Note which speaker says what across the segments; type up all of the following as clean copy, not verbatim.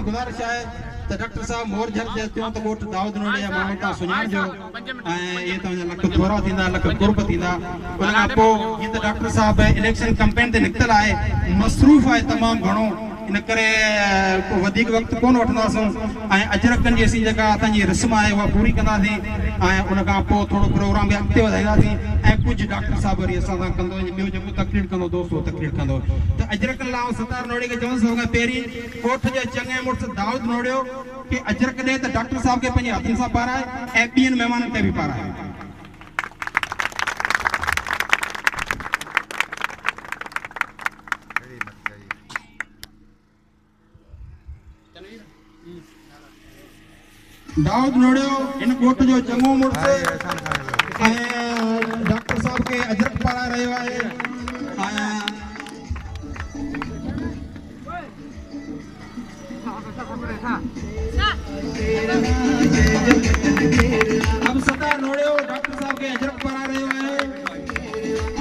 Speaker 1: खां गुज़ारिश आहे त डॉक्टर साहब मोरझर जे थियो त ॻोठ दाऊद नोड़े माण्हू तां सुञाणिजो ऐं इहे तव्हांजा लख थोरा थींदा लख कुर्ब थींदा। उन खां पोइ जीअं त डॉक्टर साहब इलेक्शन कैंपेन ते निकितल आहे मसरूफ़ आहे तमामु घणो इन करे वधीक वक़्तु कोन वठंदासीं ऐं अजरकनि जी असीं जेका असांजी रस्म आहे उहा पूरी कंदासीं ऐं उन खां पोइ थोरो प्रोग्राम बि अॻिते वधाईंदासीं ऐं कुझु डॉक्टर साहब वरी असां सां कंदो ॿियो जेको तकरीर कंदो दोस्त उहो तकरीर कंदो। त अजरकनि लाइ सतार नोड़े खे चवंदुसि खां पहिरीं ॻोठ जे चङे मुड़ुसु दाऊद नोड़ियो कि अजरक ॾे त डॉक्टर साहब खे पंहिंजे हथनि सां पाराए ऐं ॿियनि महिमाननि खे बि पाराए। दाऊद नोड़ियो इन ॻोठ जो चङो मुड़ुसु ऐं डॉक्टर साहब खे अजरक पाराए रहियो आहे अब सतार नोड़ियो डॉक्टर साहब खे अजरक पाराए रहियो आहे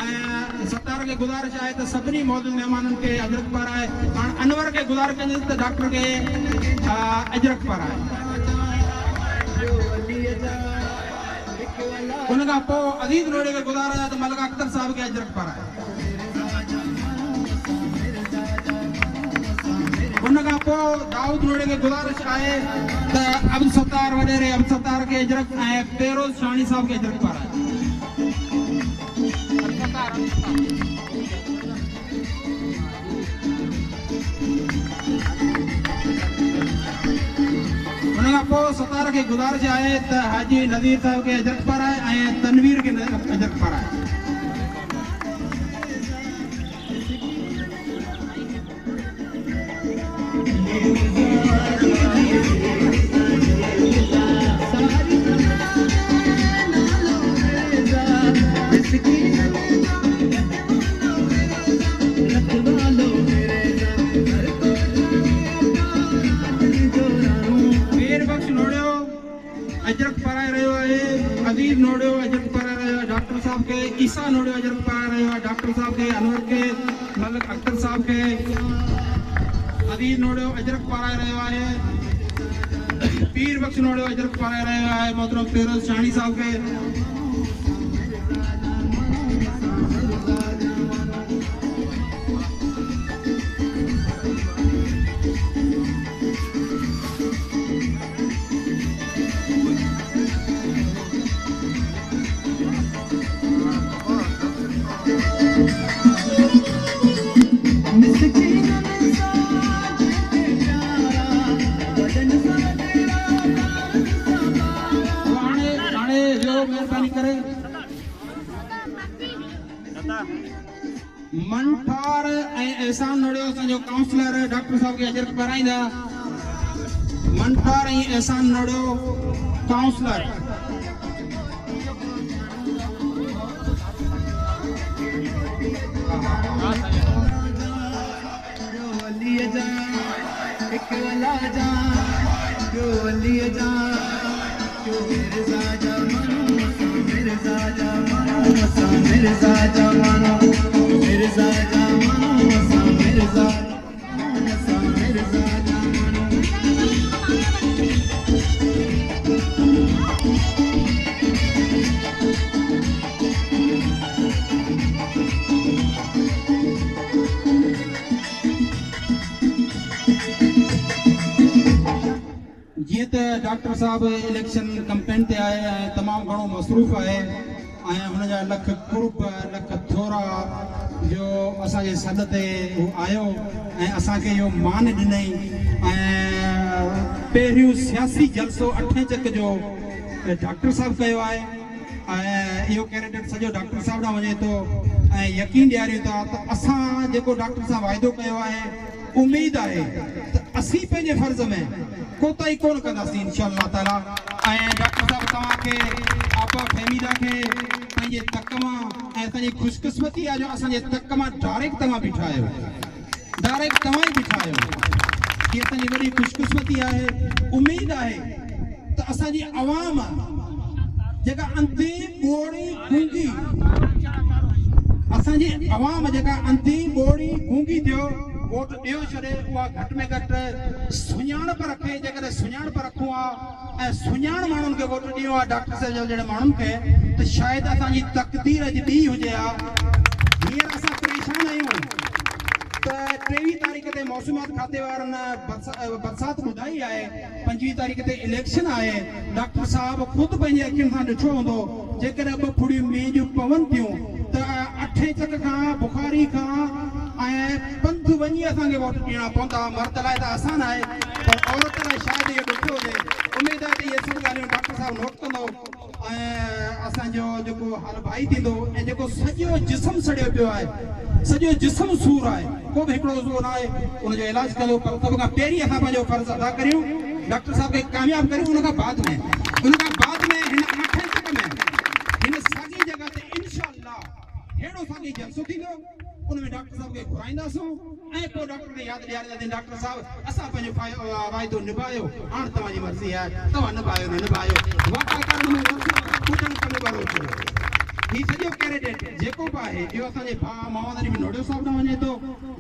Speaker 1: ऐं सतार खे गुज़ारिश आहे त सभिनी मौजूद महिमाननि खे अजरक पाराए। हाणे अनवर खे गुज़ारिश कंदुसि त डॉक्टर खे अजरक पाराए। उन खां पोइ अज़ीज़ नोड़े खे गुज़ारिश आहे त मलिक अख्तर साहब खे अजरक पाराए। उन खां पोइ दाऊद नोड़े खे गुज़ारिश आहे त अब्दुल सत्तार वॾेरे अब्दुल सत्तार खे अजरक ऐं फेरोज़ शानी साहब खे अजरक पाराए। उन खां पोइ सत्तार खे गुज़ारिश आहे त हाजी नज़ीर साहब खे अजरक पाराए ऐं तनवीर खे अजरक पाराए। अजरक पाराए रहियो आहे। अज़ीज़ नोड़ियो अजरक पाराए रहियो आहे डॉक्टर साहब खे। ईसा नोड़ियो अजरक पाराए रहियो आहे डॉक्टर साहब खे। अनवर खे मलिक अख्तर साहब खे अज़ीज़ नोड़ियो अजरक पाराए रहियो आहे। पीर बख्श नोड़ियो अजरक पाराए रहियो आहे मोहतरम फेरोज़ शानी साहब खे। मनठार ऐं एहसान नोड़ियो असांजो काउंसलर डॉक्टर साहब खे अजरक पाराईंदा। मनठार ऐं एहसान नोड़ियो काउंसलर। डॉक्टर साहब इलेक्शन कैंपेन ते आए हैं तमाम घणो मसरूफ़ है ऐं हुन जा लख कुर्ब लख थोरा जो असांजे सद ते आयो ऐं असांखे इहो मान ॾिनई ऐं पहिरियों सियासी जलसो 8 चक जो डॉक्टर साहब कयो आहे ऐं इहो कैंडिडेट सॼो डॉक्टर साहब ॾांहुं वञे थो ऐं यकीन ॾियारियूं था त असां जेको डॉक्टर साहब वाइदो कयो आहे उम्मीद आहे त असीं पंहिंजे फर्ज़ में कोताही कोन कंदासीं इंशाअल्लाह ताला। ऐं डॉक्टर साहब तव्हांखे आपा फहमीदा खे पंहिंजे तक मां ऐं असांजी ख़ुशकिस्मती आहे जो असांजे तक मां डायरेक्ट तव्हां बीठा आहियो, डायरेक्ट तव्हां ई बीठा आहियो। हीअ असांजी वॾी ख़ुशकिस्मती आहे। उम्मीद आहे त असांजी अवाम जेका अंतिम ॿोड़ी गूंगी असांजी अवाम जेका अंतिम ॿोड़ी गूंगी थियो वोट ॾियो छॾे उहा घटि में घटि सुञाणप रखे जेकॾहिं सुञाणप रखूं ऐं सुञाण माण्हुनि खे वोट ॾियो आहे डॉक्टर साहिब जहिड़े माण्हुनि खे त शायदि असांजी तक़दीर अॼु ॿी हुजे हा हींअर असां परेशान आहियूं त 23 तारीख़ ते मौसमियात खाते वारनि बरसाति ॿुधाई आहे 25 तारीख़ ते इलेक्शन आहे डॉक्टर साहब ख़ुदि पंहिंजे अखियुनि सां ॾिठो हूंदो जेकॾहिं 2 फुड़ियूं मींहं जूं पवनि थियूं त 8 चक खां बुखारी खां ऐं पंधु वञी असांखे वोट ॾियणा पवंदा मर्द लाइ त आसान आहे पर औरत लाइ शायदि इहो ॾुखियो हुजे उमेद आहे त इहे सभु ॻाल्हियूं डॉक्टर साहब नोट कंदो ऐं असांजो जेको हाल भाई थींदो ऐं जेको सॼो जिस्म सड़ियो पियो आहे सॼो जिस्म सूर आहे को बि हिकिड़ो सूर आहे उनजो इलाज कंदो पर सभ खां पहिरीं असां पंहिंजो फर्ज़ अदा करियूं डॉक्टर साहब खे कामयाबु करियूं उन खां बाद में हिन 8 चक में हिन साॻी जॻह ते इनशाअल्लाह हेॾो साॻी जलसो थींदो उन में डॉक्टर साहब खे घुराईंदासूं ऐं पोइ डॉक्टर खे यादि ॾियारींदासीं डॉक्टर साहब असां पंहिंजो वाइदो निभायो हाणे तव्हांजी मर्ज़ी आहे तव्हां निभायो न निभायो वाक़ाकार में पुछण कमु वारो छो ही सॼो कैंडिडेट जेको बि आहे इहो असांजे भाउ मोहम्मद अली नोडियो साहिब न वञे थो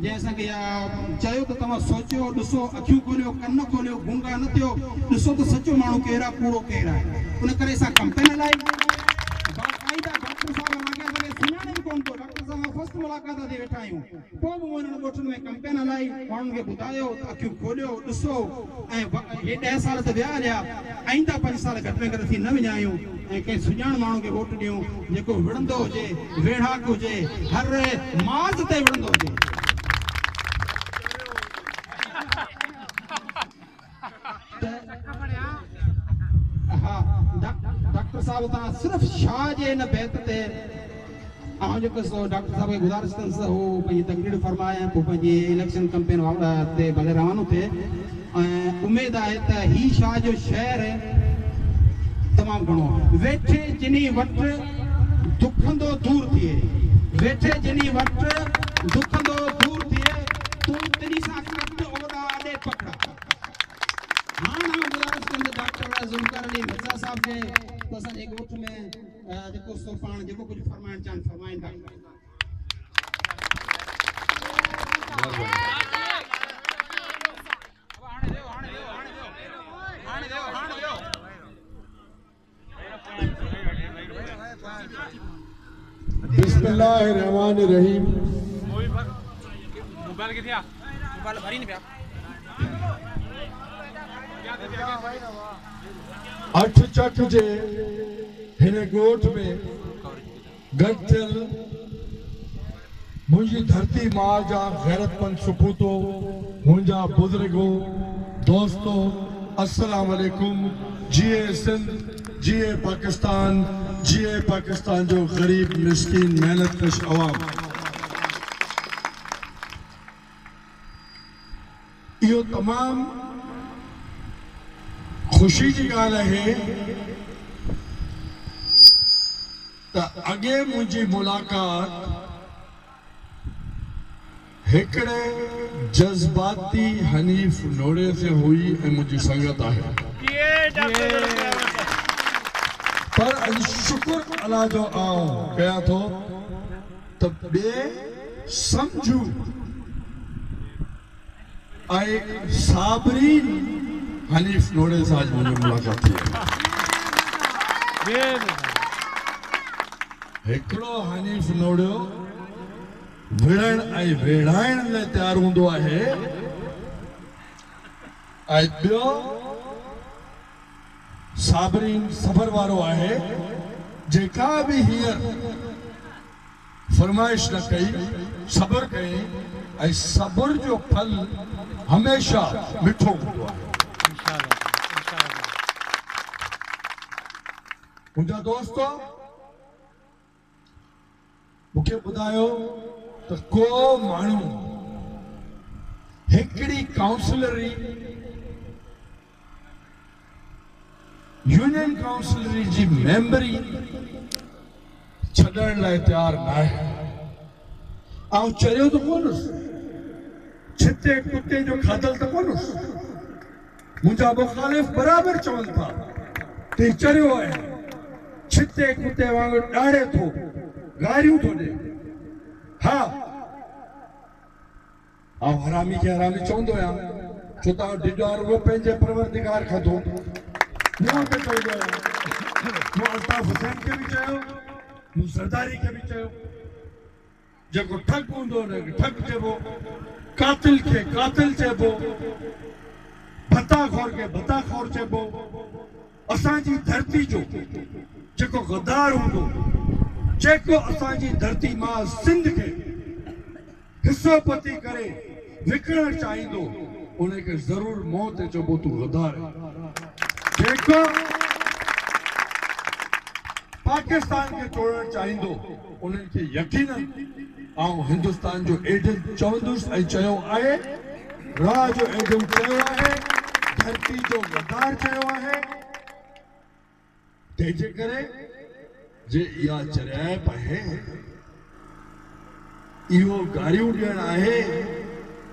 Speaker 1: जंहिं असांखे चयो त तव्हां सोचियो ॾिसो अखियूं खोलियो कन खोलियो गूंगा न थियो ॾिसो त सचो माण्हू केरु आहे कूड़ो केरु आहे उन करे असां कैंपेन हलाई बाक़ाइदा डॉक्टर साहब असांखे सुञाणे बि कोन थो डॉक्टर साहब फर्स्ट मुलाक़ात ते वेठा आहियूं पोइ बि उन्हनि ॻोठनि में कैंपेन हलाई माण्हुनि खे ॿुधायो त अखियूं खोलियो ॾिसो ऐं हे 10 साल त विया हलिया आईंदा 5 साल घटि में घटि थी न विञायूं ऐं कंहिं सुञाण माण्हू खे वोट ॾियूं जेको विढ़ंदो हुजे वेढ़ाक हुजे हर माज़ ते विढ़ंदो हुजे हा डॉक्टर साहब तव्हां सिर्फ़ु शाह जे हिन बैत ते जेको डॉक्टर साहब खे गुज़ारिश कंदुसि हू पंहिंजी तकरीर फरमाए पोइ पंहिंजी इलेक्शन कैंपेन ते भले रवानो थिए ऐं उमेद आहे त ही शाह जो शहर तमामु घणो वेठे जिनी वटि दुखंदो दूर थिए वेठे जिनी वटि दुखंदो दूर थिए तूं तिनी सां कट ओॾा ॾे पकड़ा हाणे गुज़ारिश कंदुसि डॉक्टर ज़ुल्फ़िकार अली मिर्ज़ा साहब खे त असांजे ॻोठ में जेको सो पाण जेको कुझु फरमाइण चाहिनि फरमाइनि था
Speaker 2: बिस्मिल्लाहिर्रहमानिर्रहीम
Speaker 3: मोबाइल किथे आ मोबाइल भरी नहीं पिया
Speaker 2: 8 चक जे हिन ॻोठ में गॾु थियल मुंहिंजी धरती मां जा गैरतमंद सपूतो मुंहिंजा बुज़ुर्गो दोस्तो अस्सलाम वालेकुम जिए सिंध जिए पाकिस्तान जिए पाकिस्तान जो गरीब मिस्कीन मेहनत कश अवाम इहो तमाम खुशी जी ॻाल्हि आहे त अॻे मुंहिंजी मुलाक़ात हिकिड़े जज़्बाती हनीफ नोड़े से हुई ऐं मुंहिंजी संगत आहे पर अॼु शुक्र अल्लाह जो आऊं कयां थो त ॿिए सम्झू ऐं साबरीन हनीफ नोड़े सां आज मुझे मुलाकात थी हिकिड़ो हनीफ नोड़ियो विढ़ण ऐं वेढ़ाइण लाइ तयारु हूंदो आहे ऐं ॿियो साबरीन सफ़र वारो आहे जेका बि हींअर फरमाइश न कई सब्र कई ऐं सब्र जो फल हमेशा मिठो हूंदो आहे मुंहिंजा दोस्त मूंखे ॿुधायो त को माण्हू हिकिड़ी काउंसलरी यूनियन काउंसलरी जी मेंबरी छॾण लाइ तयारु न आहे ऐं चरियो त कोन्हसि छिते कुते जो खाधल त कोन्हसि मुंहिंजा मुखालिफ़ बराबरि चवनि था त चरियो आहे छिते कुते वांगुरु ॾाड़े थो गारियूं थो ॾे हा आउं हरामी खे हरामी चवंदो आहियां छो त डिडार वो पंहिंजे परवरदिगार खाधो मूं ते चवंदो आहियां मूं अल्ताफ हुसैन खे बि चयो मूं सरदारी खे बि चयो जेको ठग हूंदो हुनखे ठग चइबो कातिल खे कातिल चइबो भताखोर खे भताखोर चइबो असांजी धरती जो जेको गद्दार हूंदो जेको असांजी धरती मां सिंध खे हिसो पती करे विकिणण चाहींदो उनखे ज़रूर मौत चइबो तूं गद्दार जेको पाकिस्तान खे तोड़ण चाहींदो उन्हनि खे यकीनन आउं हिंदुस्तान जो एजेंट चवंदुसि ऐं चयो आहे राह जो एजेंट चयो आहे धरती जो गद्दार चयो आहे तंहिंजे करे जे इहा चरियाप आहे इहो गारियूं ॾियणु आहे